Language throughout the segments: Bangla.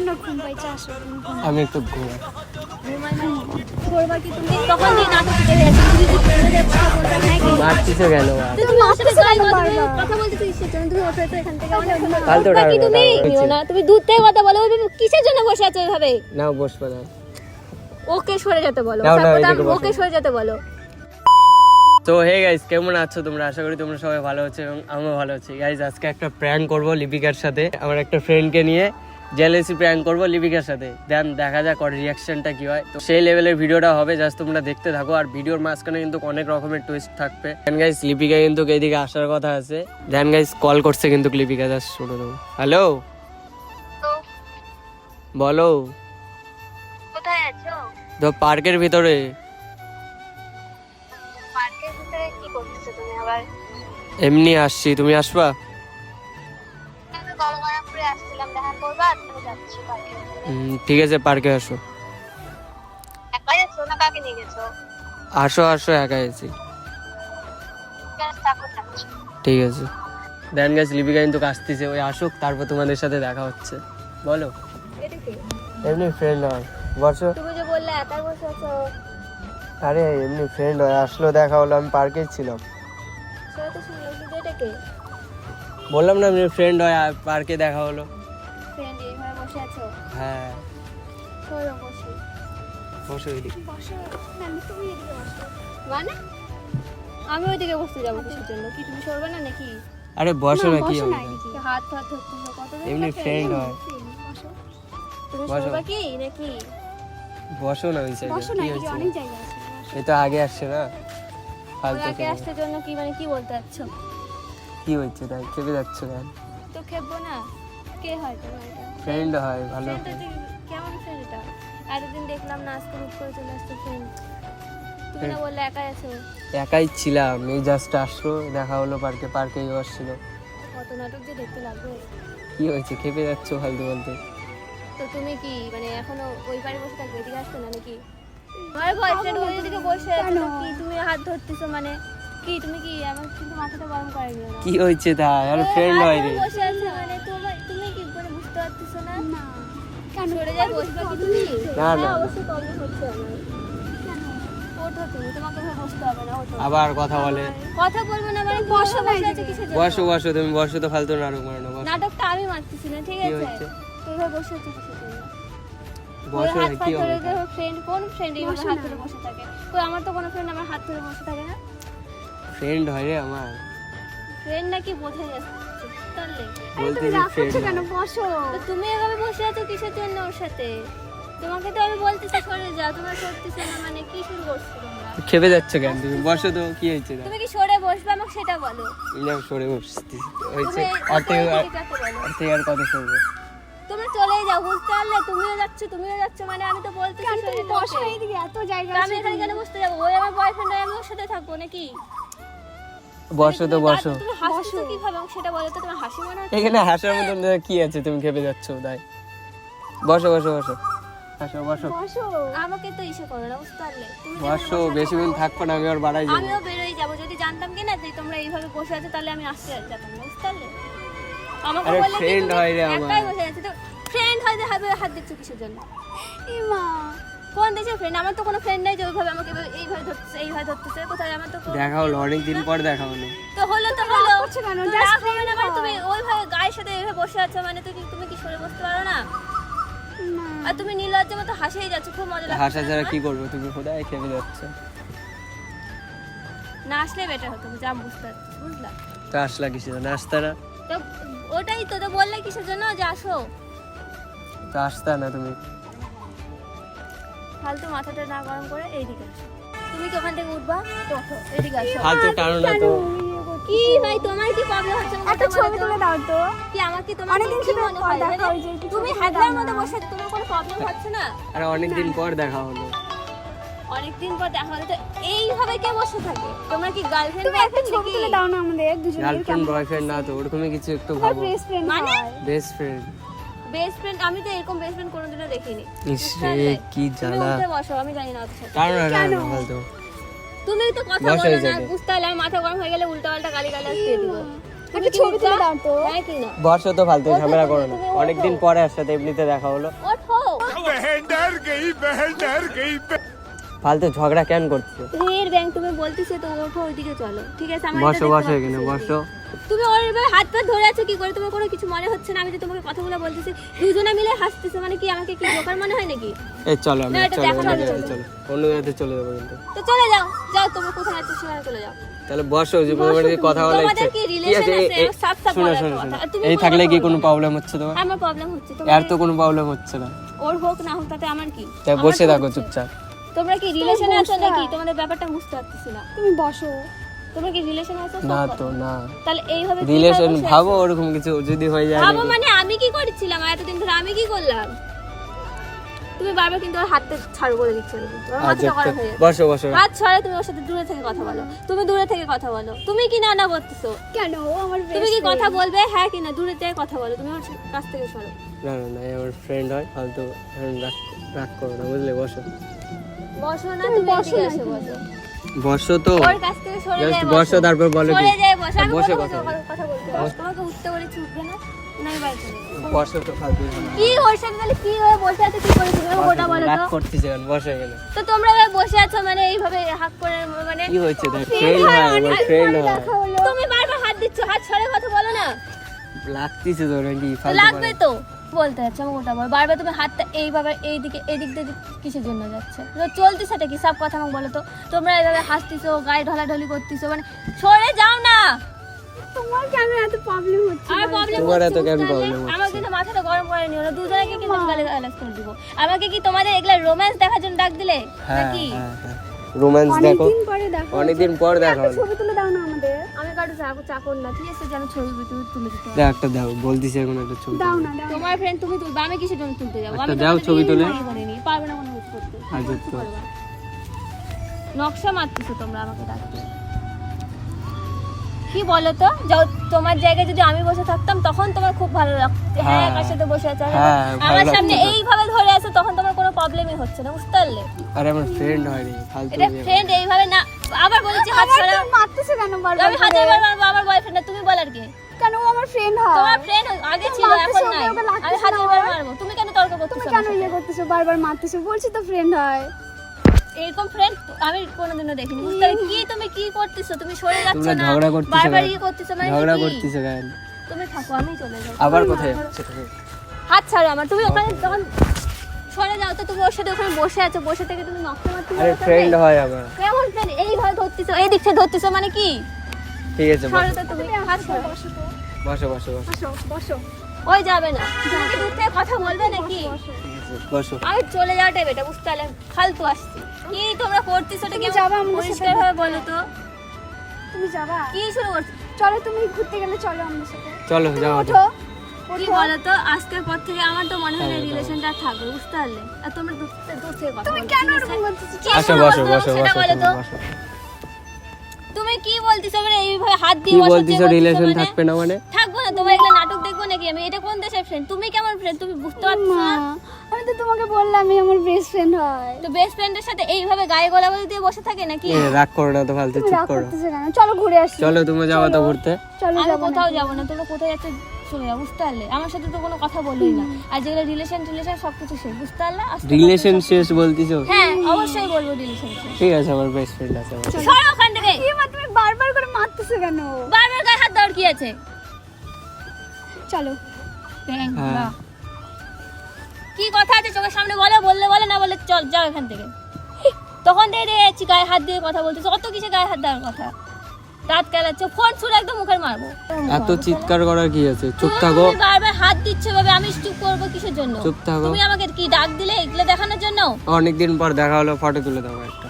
না ঘুম পাইছে, আসো আমি একটু ঘুমাই। করবা কি তুমি? তখন দিয়ে নাটক দিতে গেছি, তুমি কি ছেলেদের কথা বলবে নাকি? মারছিস কেন আর? তুমি আমার সাথে কথা বলতে তুই কিসের জন্য? তুমি ওঠো তো এখান থেকে, অনেক ফালতু করবা কি টাকা তুমি? নিও না, তুমি দূর থেকে কথা বলো, ওই কিসের জন্য বসে আছো এইভাবে? না বসবো না। ওকে সরে যেতে বলো, নাও, নাও, সাপোর্ট এদিকে বসো। ওকে সরে যেতে বলো। তো হে গাইস, কেমন আছো তোমরা? আশা করি তোমরা সবাই ভালো আছো এবং আমিও ভালো আছি। গাইস আজকে একটা প্র্যাঙ্ক করব লিপিকার সাথে, আমার একটা ফ্রেন্ডকে নিয়ে জেলেসি প্র্যাঙ্ক করব লিপিকার সাথে। দেন দেখা যাক ওর রিয়াকশনটা কি হয়। তো সেই লেভেলের ভিডিওটা হবে, জাস্ট তোমরা দেখতে থাকো। আর ভিডিওর মাঝখানে কিন্তু অনেক রকমের টুইস্ট থাকবে। দেন গাইস লিপিকা কিন্তু এইদিকে আসার কথা আছে। দেন গাইস কল করছে কিন্তু লিপিকা, জাস্ট শুনে দেবো। হ্যালো, বলো। কোথায় আছো? তো পার্কের ভিতরে। পার্কের ভিতরে কি করতেছো তুমি আবার? এমনি আসছি, তুমি আসবা? আমি গঙ্গারামপুরে আসছিলাম, দেখা করবা? তুমি যাচ্ছি পার্কে। ঠিক আছে, পার্কে আসো। একাই আছো না কাকে নিয়ে গেছো? আসো আসো, একাই আছি। থাকো যাচ্ছি। ঠিক আছে। দেন গাইস লিপিকা কিন্তু আসতেছে, ওই আসুক, তারপর তোমাদের সাথে দেখা হচ্ছে। বলো। এটা কি? এমনি ফ্রেন্ড হয়, বসো। তুমি যে বললে একাই বসে আছো, আরে এমনি ফ্রেন্ড হয়, আসলো, দেখা হলো, আমি পার্কে ছিলাম। সেটা তো শুনলাম, কিন্তু এটা কে? বললাম না এমনি ফ্রেন্ড হয়, আর পার্কে দেখা হলো। ফ্রেন্ড এইভাবে বসে আছো? হ্যাঁ, চলো বসি। বসো এদিকে। বসো না, তুমি এদিকে বসো। মানে আমি ওইদিকে বসতে যাবো কিসের জন্য? কি তুমি সরবে না নাকি? আরে বসো না, কি হবে? হাত হাত ধরতেছো, কতদিন এমনি friend হয়। তুমি বসো। সরবা কি নাকি? বসো না ওই সাইডে, কি হয়েছে? জায়গা আছে। এই তো আগে আসছে না, ফালতু আগে খেয়ে। আসতে জন্য কি মানে কি বলতে চাচ্ছো? কি হচ্ছে তাই চেপে যাচ্ছ কেন? তো খেপবো না? কে হয় তোমার এটা? ফ্রেন্ড হয়, ভালো। ফ্রেন্ড কেমন ফ্রেন্ড এটা? এতদিন দেখলাম না, আজকে হুট করে চলে আসছে ফ্রেন্ড। তুমি না বললে একাই আছো? একাই ছিলাম, এই জাস্ট আসলো, দেখা হলো পার্কে, পার্কেই আসছিল। কত নাটক যে দেখতে লাগবে। কি হয়েছে, খেপে যাচ্ছ ফালতু বলতে? তো তুমি কি মানে এখনো ওই পারে বসে থাকবে, এদিকে আসবে না নাকি? আমার বয়ফ্রেন্ড ওইদিকে বসে আছে, কি তুমি হাত ধরতেছো মানে কি? তুমি কি আমার কিন্তু মাথাটা গরম করে দিও না। কি হয়েছে তাই? আর ফ্রেন্ড হয় রে। বসে আছে মানে তুমি কি করে বুঝতে পারতেছো না? না কেন সরে যাই বসবে কি তুমি? না, না। অবশ্যই প্রবলেম হচ্ছে আমার। ওঠো তুমি, তোমাকে ভাবে বসতে হবে না, ওঠো। আবার কথা বলে। কথা বলবো না মানে বসে আছে কিসের জন্য? বসো বসো, তুমি বসো, তো ফালতু নাটক মারো না, বসো। নাটকটা আমি মারতেছি না, ঠিক কি আছে? হচ্ছে? তুই ভাবে বসে আছিস কিসের জন্য? বসো না, কি হবে? ফ্রেন্ড কোন ফ্রেন্ড এইভাবে হাত ধরে বসে থাকে? কই আমার তো কোনো ফ্রেন্ড আমার হাত ধরে বসে থাকে না। ফ্রেন্ড হয় রে আমার, ফ্রেন্ড নাকি বোঝা যাচ্ছে তাহলে। বলতে যে ফ্রেন্ড। বসো। তো তুমি এভাবে বসে আছো কিসের জন্য ওর সাথে? তোমাকে তো আমি বলতেছি সরে যাও, তোমরা সরতেছো না, মানে কি শুরু করছো তোমরা? খেপে যাচ্ছ কেন তুমি? বসো তো, কি হয়েছে? তুমি কি সরে বসবে আমাকে সেটা বলো। না, সরে বসতেছি হয়েছে। তুমি আর থেকে অপরাধী কাকে বলো? আর থেকে আর কত সরবো? তোমরা চলেই যাও, বুঝতে পারলে? তুমিও যাচ্ছ মানে আমি তো বলতেছি সরে বসো। এইদিকে এত জায়গা আমি এখানে কেন বসতে যাবো? ওই আমার বয়ফ্রেন্ড, আমি ওর সাথে থাকবো নাকি? বসো তো, বসো। তুমি হাসছো কিভাবে আমাকে সেটা বলো তো। তোমার হাসি মনে হচ্ছে? এখানে হাসার মতন কি আছে? তুমি খেপে যাচ্ছ তাই। বসো বসো বসো, হাসো, বসো বসো। আমাকে তো ইসে করো না, বুঝতে পারলে? তুমি যেমন বসো। বসে বেশি দিন থাকবো না, আমি আর বাড়াই যাবো। আমিও বেরোই যাবো। যদি জানতাম কি না যে তোমরা এইভাবে বসে আছো, তাহলে আমি আসতে যেতাম না, বুঝতে পারলে? আমাকে আরে বললে কি friend তুমি হয় রে আমার। একাই বসে আছো? তো ফ্রেন্ড হয় যে হাত দিচ্ছ কিসের জন্য? ইমা কোন দেশের ফ্রেন্ড? আমার তো কোনো ফ্রেন্ড নাই যে ওইভাবে আমাকে এইভাবে ধরতেছে। কোথায়? আমার তো দেখা হলো, অনেকদিন পর দেখা হলো। তো হলো তো হলো। করছো কেন? তো Just রাগ হবে না মানে friend তুমি ওইভাবে গায়ের সাথে এইভাবে বসে আছো মানে তুমি কি সরে বসতে পারো না? আর তুমি নির্লজ্জের মতো হাসিয়ে যাচ্ছ, খুব মজা লাগছে। হাসা ছাড়া কি করবো? তুমি কোথায় খেপে যাচ্ছ? না আসলে বেটার হতো, যা বুঝতে পারছিস, বুঝলা? তো আসলা কিসে? নাচতা না? তো ওটাই তো বললে কিসের জন্য যে আসো? তো আসতা না তুমি? ফালতু মাথাটা না গরম করে এইদিকে আসো। তুমি কি ওখান থেকে উঠবা? তো ওঠো, এদিকে আসো। ফালতু টানো না তো। কি ভাই, তোমার কি প্রবলেম হচ্ছে? একটা ছবি তুলে দাও তো। কি আমার কি তোমার অনেকদিন কি শুধু মনে হয়? দেখা মানে হয়েছে, কিছু তুমি বলতে হাগলার দাও মতো না। বসে আছো, তোমার কোনো প্রবলেম হচ্ছে না? আরে অনেকদিন পর দেখা হলো। অনেকদিন পর দেখা হলে তো এইভাবে কে বসে থাকে? তোমরা কি গার্লফ্রেন্ড তুমি একটা ছবি তুলে দাও না আমাদের দুজনের। গার্লফ্রেন্ড বয়ফ্রেন্ড না তো, ওরকমই কিছু একটু তোমার ভাবো। বেস্ট ফ্রেন্ড মানে? Best friend. Best friend? আমি তো এরকম বেস্ট ফ্রেন্ড কোনোদিনও দেখিনি। ইস বুঝতে রে, পারলে? কি তুমি জ্বালা। উঠে বসো, আমি জানি না আচ্ছা। টানো না, টানো না, ফালতু। তুমি তো কথা বসো বলো এই না, জায়গায়। বুঝতে পারলে? আমার মাথা গরম হয়ে গেলে উল্টা পাল্টা গালি দিয়ে দিব। তুমি একটা ছবি তুলে দাও তো। হ্যাঁ কি না বসো তো, ফালতু ওঠো ঝামেলা তুমি, করো না। তুমি ওঠো। অনেকদিন পরে আর সাথে এমনিতে দেখা হলো, ওঠো ফালতু ঝগড়া কেন করছো? রের ব্যাংক তুমি বলতেছো তো ওঠো ওইদিকে চলো, ঠিক আছে? আমার বসো এটা বসো দেখতে এখানে পাচ্ছি। বসো। তুমি ওর এভাবে হাত পা ধরে আছো কি করে? তোমার কোনো কিছু মনে হচ্ছে না? আমি যে তোমাকে কথাগুলো বলতেছি, দুজনে মিলে হাসতেছো, মানে কি আমাকে কি জোকার মনে হয় নাকি? এই চলো আমরা না, এটা চলো দেখানো অন্য যাবে জায়গায় চলো, অন্য জায়গাতে চলে যাবো কিন্তু। তো চলে যাও, যাও তুমি কোথায় যাচ্ছো সেখানে চলে যাও। তাহলে বসো, যে তোমার সাথে কথা বলা তোমাদের ইচ্ছে কি কি রিলেশন আছে? আছে? সাফ সাফ শোনো বলার শোনো কথা। শোনো, আর তুমি এই কোনো থাকলে কথা কি বলবে কোনো না। প্রবলেম হচ্ছে তোমার? আমার প্রবলেম হচ্ছে তোমার, আর তো কোনো প্রবলেম হচ্ছে না, ওর হোক না হোক তাতে আমার কি? তাই আমার বসে তো থাকো হচ্ছে। চুপচাপ। তোমরা কি রিলেশনে আছো বসে নাকি? থাক। তোমাদের ব্যাপারটা বুঝতে পারতেছি না। তুমি বসো। তোমরা কি রিলেশনে আছো? না সব তো কথা। না, তাহলে এইভাবে কিভাবে রিলেশন বসে আছো? ভাবো ওরকম কিছু যদি হয়ে যায় ভাবো নাকি? মানে আমি কি করেছিলাম আর এতদিন ধরে আমি কি করলাম? তুমি বারবার কিন্তু ওর হাতটা ছাড় করে দিচ্ছ না, কিন্তু ওর আচ্ছা মাথাটা গরম হয়ে যাচ্ছে। বসো বসো। হাত ছাড়ে তুমি ওর সাথে দূরে থেকে কথা বলো, তুমি দূরে থেকে কথা বলো। তুমি কি না না বলতেছো? কেন ও আমার তুমি best কি কথা friend। বলবে হ্যাঁ কি না? দূরে থেকে কথা বলো, তুমি ওর কাছ থেকে সরো। না না না, এ আমার ফ্রেন্ড হয়, ফালতু রাগ করো না, বুঝলে? বসো বসো না, তুমি তুমি বসো এদিকে না এসে কিন্তু। বসো। বসো তো, ওর কাছ থেকে সরে জাস্ট যায় বসো তারপর বলো কি? সরে যায় বসো। আমি বসে কথা কথা বলো। কথা বলতে হবে। তোমাকে উঠতে বলেছি, উঠবে না? না আমি বাড়ি চলে যাবো। বসো তো, ফালতু ঝামেলা। কি ওর সাথে তাহলে কি হয়ে বসে আছে? কি করে তুমি ওটা বলো রাগ তো? করতেছে কেন? বসো এখানে। তো তোমরা এভাবে বসে আছো মানে এইভাবে হাত করে, মানে কি হয়েছে? দেখ ফ্রেন্ড হয়, আমার ফ্রেন্ড হয়। দেখা হলো। তুমি বারবার হাত দিচ্ছ, হাত ছড়ে কথা বলো না। লাগতেছে তো নাকি? তো ফালতু লাগবে কথা। তো বলতে যাচ্ছে আমি ওটা বল। বারবার তুমি হাতটা এইভাবে এইদিকে এদিক দিয়ে কিসের জন্য যাচ্ছে? তো চলতে সেটা কি সব কথা আমাকে বলো তো? তোমরা এইভাবে হাসতেছো, গায়ে ঢলাঢলি করতেছো, মানে সরে যাও না। তোমার কেন এত প্রবলেম হচ্ছে? আর প্রবলেম তোমার এত কেন problem হচ্ছে? আমার কিন্তু মাথাটা গরম করে নিও না, দুজনকে কিন্তু গালি গালাজ করে দিব। আমাকে কি তোমাদের এগুলা রোম্যান্স দেখার জন্য ডাক দিলে হ্যাঁ নাকি? হ্যাঁ হ্যাঁ, রোম্যান্স দেখো, অনেকদিন পরে দেখা অনেকদিন পর দেখা একটা হলো। ছবি তুলে দাও না আমাদের। আমি কারো চাকর না, ঠিক আছে? যে আমি ছবি তুলে দিতে পারবো। দেখ একটা দাও, বলতিছে এখন একটা ছবি দাও তুলে। না দাও। তোমার ফ্রেন্ড তুমি তুলবে, আমি কিসের জন্য তুলতে যাবো? একটা আমি দাও তোমাদের ছবি দিয়ে তুলে। বিয়ে করিনি, পারবে না কোনো কিছু করতে। আচ্ছা, কিছু তো। করবে না। নকশা মারতেছো তোমরা আমাকে ডাকতে। কি বলো তো, যাও তোমার জায়গায় যদি আমি বসে থাকতাম তখন তোমার খুব ভালো লাগতো। হ্যাঁ হ্যাঁ। কার সাথে বসে আছে আর হ্যাঁ, ভালো আমার লাগতো সামনে তো। এইভাবে ধরে আছে, তখন তোমার কোনো প্রবলেমই হচ্ছে না, বুঝতে পারলে? আরে আমার ফ্রেন্ড হয় রে, ফালতু এটা ইয়ে। ফ্রেন্ড এইভাবে না, আবার বলেছি হাত আমার ছাড়াও। তুমি মারতেছো কেন বারবার? আমি হাতে বার মারবো, আমার বয়ফ্রেন্ড না, তুমি বলার কি? কেন ও আমার ফ্রেন্ড হয়? তোমার ফ্রেন্ড আগে তুমি ছিল, এখন মারতেছো, নাই। ওকে লাগতেছে আমি হাতে না বার আমার? মারবো, তুমি কেন তর্ক তুমি করতেছো? কেন আমার সাথে? ইয়ে করতেছো? বারবার মারতেছো, বলছি তো ফ্রেন্ড হয়। এরকম ফ্রেন্ড আমি কোনোদিনও দেখিনি, বুঝতে পারলে? কি তুমি কি করতেছো? তুমি সরে যাচ্ছ তোমরা না, ঝগড়া করতেছো বারবার কেন? ইয়ে করতেছো, মানে ঝগড়া কি? করতেছে কেন? তুমি থাকো, আমি চলে যাবো। আবার কোথায় যাচ্ছে তুমি? হাত ছাড়ো আমার, তুমি ওখানে তখন সরে যাও তো। তুমি ওর সাথে ওখানে বসে আছো, বসে থেকে তুমি নকশা মারতে আরে ফ্রেন্ড হয় আমার। কেমন ফ্রেন্ড? এইভাবে ধরতেছো, এই দিক থেকে ধরতেছো, মানে কি? ঠিক আছে সরো বসো তো তুমি, হাত সরো। বসো তো। বসো বসো বসো। বসো বসো ওই যাবে না, তুমি কি দূর থেকে কথা বলবে নাকি? ঠিক আছে, বসো। আমি চলে যাওয়াটাই বেটা, বুঝতে পারলে? ফালতু আসছি। কি তোমরা করতেছো? ওটা তুমি কি যাবে আমাদের সাথে পরিষ্কার ভাবে বলো তো? তুমি যাবা? কি শুরু করছো? চলো তুমি ঘুরতে গেলে চলো আমাদের সাথে। চলো তুমি যাও ওঠো কি বলো তো, আজকের পর থেকে আমার তো মনে হয় না রিলেশনটা থাকবে, বুঝতে পারলে? আর তোমরা দূর থেকে কথা তুমি বলো, কেন ঠিক আছে? এরকম করতেছো? কি আসো শুরু বসো করছো বসো সেটা বসো বলো তো। বসো। তুমি কি বলতেছো? মানে এইভাবে হাত দিয়ে কি বসো, বলতিছো? যে রিলেশন বলতেছো মানে? থাকবে না মানে? থাকবো না, তোমার এগুলো নাটক দেখবো নাকি আমি? এটা কোন দেশের ফ্রেন্ড? তুমি কেমন ফ্রেন্ড তুমি বুঝতে পারছো মা, না? আমি তো তোমাকে বললাম আমি আমার বেস্ট ফ্রেন্ড হয়। তো বেস্ট ফ্রেন্ডের সাথে এইভাবে গায়ে গলাগলি দিয়ে বসে থাকে নাকি? এ, রাগ করো না তো, ফালতু তুমি চুপ রাগ করো। করতেছো কেন? চলো ঘুরে আসি। চলো তুমি যাবো তো ঘুরতে। চলো আমি যাবো না। কোথাও যাবো না, তোমরা কোথায় যাচ্ছে চলে যাও, বুঝতে পারলে? আমার সাথে তো কোনো কথা বললোই না। আর যেগুলো রিলেশন সবকিছু শেষ, বুঝতে পারলে? আস্তে আস্তে রিলেশন সব- শেষ বলতিছো? হ্যাঁ অবশ্যই বলবো রিলেশন শেষ। ঠিক আছে, আমার বেস্ট ফ্রেন্ড আছে আমার। সরো ওখান থেকে। কি মা, তুমি বারবার করে মারতেছো কেন? বারবার গায়ে হাত দেওয়ার কি আছে? চলো। ব্যাং, হ্যাঁ। বাহ। কি কথা আছে চোখের সামনে বলো, বললে বলে, না বলে চল যাও এখান থেকে। তখন দিয়ে যাচ্ছি গায়ে হাত দিয়ে কথা বলতেছো, অত কিসে গায়ে হাত দেওয়ার কথা? দাঁত কেলাচ্ছ, ফোন ছুড়ে একদম মুখের মারবো। এত চিৎকার করার কি আছে? চুপ তুমি থাকো, বারবার হাত দিচ্ছ ভাবে, আমি চুপ করবো কিসের জন্য? চুপ থাকো। তুমি আমাকে কি ডাক দিলে এগুলো দেখানোর জন্য? অনেকদিন পর দেখা হলো, ফটো তুলে দাও একটা।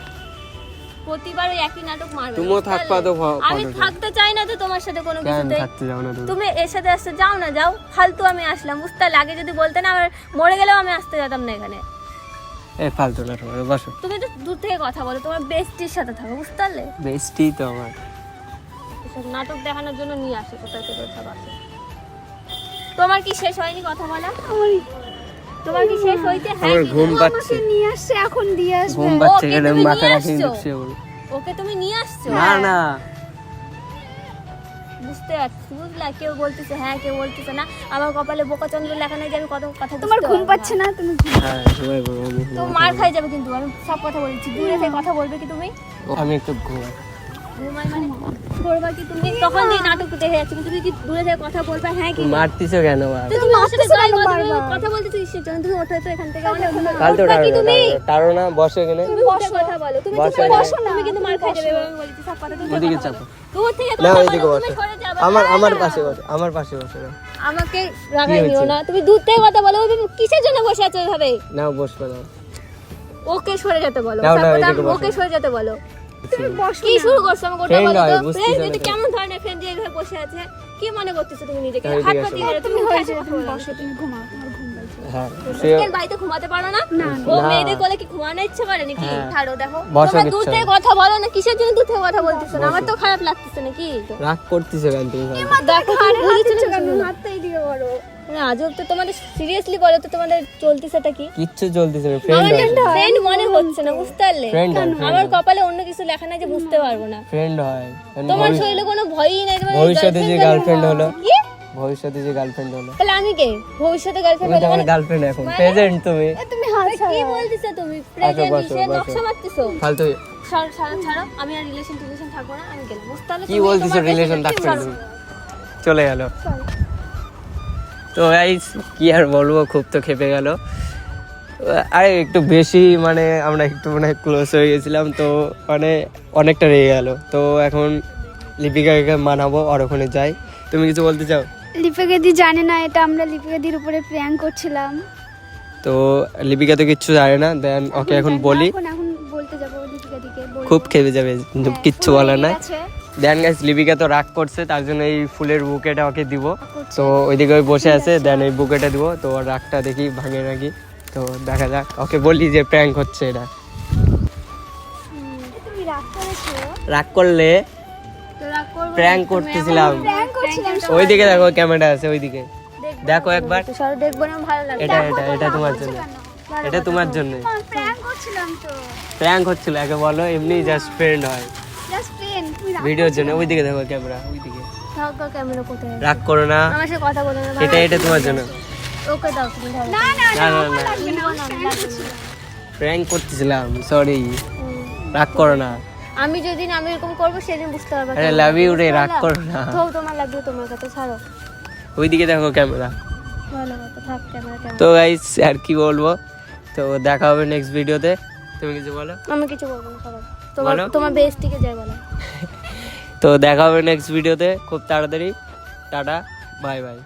প্রতিবার ওই একই নাটক মারবে, তুমিও বুঝতে থাকবা পারলে? তো আমি photo তুলে। থাকতে চাই না তো তোমার সাথে কোনো কেন কিছুতে। থাকতে যাও না তুমি? তুমি এর সাথে আসতে যাও না, যাও। ফালতু আমি আসলাম, বুঝতে পারলে? আগে যদি বলতে না, আমার মরে গেলেও আমি আসতে যেতাম না এখানে। এ ফালতু না তোমার, বসো। তুমি তো দূর থেকে কথা বলো, তোমার বেস্টির সাথে থাকো, বুঝতে পারলে? বেস্টি তো আমার। এসব নাটক দেখানোর জন্য নিয়ে আসে কোথায় থেকে সব আসে। তোমার কি শেষ হয়নি কথা বলা? তোমার কি শেষ হইতে? হ্যাঁ আমার কি ঘুম না? পাচ্ছে, আমাকে নিয়ে আসছে, এখন দিয়ে আসবে। ঘুম পাচ্ছে, ওকে এখানে তুমি মাথা নিয়ে রাখি আসছো? ঢুকছে বল। ওকে তুমি নিয়ে আসছো? না না, বুঝতে পারছি, বুঝলা? কেউ বলতেছে হ্যাঁ, কেউ বলতেছে না। আমার কপালে বোকাচন্দ্র লেখা নেই যে আমি কত কথা বুঝতে তোমার ঘুম পারবো পাচ্ছে না, তুমি ঘুমাও। হ্যাঁ সময় করবো আমি। তো মার খাই যাবে কিন্তু, আমি সব কথা বলছি। দূরে থেকে কথা বলবে কি তুমি? আমি একটু ঘুমাই। ঘুমাই মানে করবা কি তুমি? তখন দিয়ে নাটক দেখে যাচ্ছি, তুমি কি দূরে থেকে কথা বলবে হ্যাঁ কি? মারতিছো কেন আর? তো তুমি ওর সাথে মারতেছো গায়ে কেন কথা বারবার? কথা বলতেছো কিসের জন্য? তুমি ওঠো তো এখান থেকে, অনেক ফালতু উঠবা কি তুমি? টারো না, বসো এখানে। তুমি উঠে কথা বলো, তুমি বসো চুপ করে এখানে। বসো না। তুমি কিন্তু মার খাই যাবে, এভাবে আমি বলেছি সব কথা তুমি ওদিকে কথা চাপো। বলো। দূর থেকে না কথা ওইদিকে বলো, বসো। তুমি সরে যাবে। আমার না। পাশে বসো, আমার পাশে বসো না। আমাকে রাগাই নিও হয়েছে? না, তুমি দূর থেকে কথা বলো। ওই কিসের জন্য বসে আছো এভাবে? না বসবে না। ওকে সরে যেতে বলো, নাও, সব নাও, কথা এদিকে বসো। ওকে সরে যেতে বলো। তুমি বসো কি না। শুরু করছো আমাকে ওটা Friend বলো হয়, তো? বুঝতেছো ফ্রেন্ড না কিন্তু কেন? কেমন ধরনের ফ্রেন্ড যে এইভাবে বসে আছে? কি মনে করতেছো তুমি নিজেকে? এদিকে হাত আসো। পাতি গেলে তুমি তুমি হয়েছে, কথা তুমি বলো। বসো, তুমি ঘুমাও, তোমার ঘুম পাচ্ছে। হ্যাঁ আজকাল বাড়িতে ঘুমাতে পারো না? না, ও না। মেয়েদের কোলে কি ঘুমানো ইচ্ছে করে নাকি? হ্যাঁ। ছাড়ো, দেখো বসো তোমরা দূর কিচ্ছু থেকে না। কথা বলো না, কিসের জন্য দূর থেকে কথা বলতেছো না? বসো। আমার তো খারাপ লাগতেছে নাকি? রাগ করতেছো কেন তুমি? দেখো হাড়ে হাত বুঝেছো দিচ্ছ না কেন? কিছু না। হাতটা এইদিকে করো। না আজব তো, তোমাদের সিরিয়াসলি বলো তো তোমাদের চলতেছেটা কি? কিচ্ছু চলতেছে না, ফ্রেন্ড আমার হয়। ফ্রেন্ড মনে হচ্ছে না, বুঝতে পারলে? ফ্রেন্ড হয়, আমার কপালে অন্য কিছু লেখা নাই যে বুঝতে পারবো না। ফ্রেন্ড হয়। তোমার শরীরে কোনো ভয়ই নাই, তোমার ভবিষ্যতে যে গার্লফ্রেন্ড হলো, কি? ভবিষ্যতে যে গার্লফ্রেন্ড হলো, তাহলে আমি কে? ভবিষ্যতে গার্লফ্রেন্ড তুমি তো হলে আমার মানে গার্লফ্রেন্ড এখন, মানে? প্রেজেন্ট তুমি। এ, তুমি হাত কি ছাড়ো। বলতেছো তুমি? আচ্ছা, প্রেজেন্ট বসো, সে বসো। নকশা মারতেছো। ফালতু ছাড়ো ছাড়ো ছাড়ো, আমি আর রিলেশন থাকবো না, আমি গেলাম। বুঝতে পারলে কি তুমি? বলতেছো? তোমার রিলেশন বেশি থাকবে ছাড়ো। তুমি? চলে গেল। চলো। তো গাইস কি আর বলবো, খুব তো খেপে গেল। আরে একটু বেশি মানে আমরা একটু মানে ক্লোজ হয়ে গেছিলাম, তো মানে অনেকটা রেগে গেল। তো এখন লিপিকাকে মানাবো আর ওখানে যাই। তুমি কিছু বলতে চাও? লিপিকা দি জানে না এটা আমরা লিপিকা দির উপরে প্র্যাঙ্ক করছিলাম। তো লিপিকা তো কিচ্ছু জানে না, দেন ওকে এখন বলি। এখন বলতে যাবো লিপিকা দিকে, বলবো। খুব খেপে যাবে, কিন্তু হ্যাঁ, কিচ্ছু ফুল বলার রেগে নাই। গেছে। দেন গাইস লিপিকা তো রাগ করছে, তার জন্য এই ফুলের বুকেটা ওকে দিব। করছে। তো ওইদিকে ওই বসে আছে, দেন এই বুকেটা দিব। তো ওর রাগটা দেখি ভাঙে নাকি, তো দেখা যাক। ওকে বলি যে প্র্যাঙ্ক হচ্ছে এটা। তুমি রাগ করেছো? রাগ করলে তো রাগ করবো না, প্র্যাঙ্ক তুমি করতেছিলাম। প্র্যাঙ্ক করছিলাম। ওইদিকে দেখো, ক্যামেরা আছে ওইদিকে, দেখবো দেখো না, একবার। তো সরো দেখবো না, ভালো লাগে। এটা এটা এটা তোমার জন্য, এটা তোমার জন্য। প্র্যাঙ্ক করছিলাম তো। প্র্যাঙ্ক হচ্ছিল, একে বলো এমনি জাস্ট ফ্রেন্ড হয়, জাস্ট ফ্রেন্ড। তুমি রাগ ভিডিওর জন্য। ওইদিকে দেখো ক্যামেরা, ওইদিকে। সরকার ক্যামেরা কোথায় আছে? রাগ করো না, আমার সাথে কথা বলো না, এটা এটা তোমার জন্য। ওকে দাও তুমি ধরো। না না না না, না আমার না, লাগবে না, না, আমার না, friend লাগবে ছিল। প্র্যাঙ্ক করতেছিলাম, সরি। হুম। রাগ করো না। আমি যেদিন আমি এরকম করবো সেদিন বুঝতে পারবে। আরে লাভ ইউ রে, রাগ করো না। তো তোমার লাগবে, তোমার কাছে ছাড়ো। ওইদিকে দেখো ক্যামেরা। ভালো মতো থাক ক্যামেরা তো ক্যামেরা। গাইস আর কি বলবো, তো দেখা হবে নেক্সট ভিডিওতে। তুমি কিছু বলো। আমি কিছু বলবো না, সরো। তোমার বলো। তোমার বেস্টিকে যাই বলো। তো দেখা হবে নেক্সট ভিডিওতে খুব তাড়াতাড়ি। Tata, bye bye.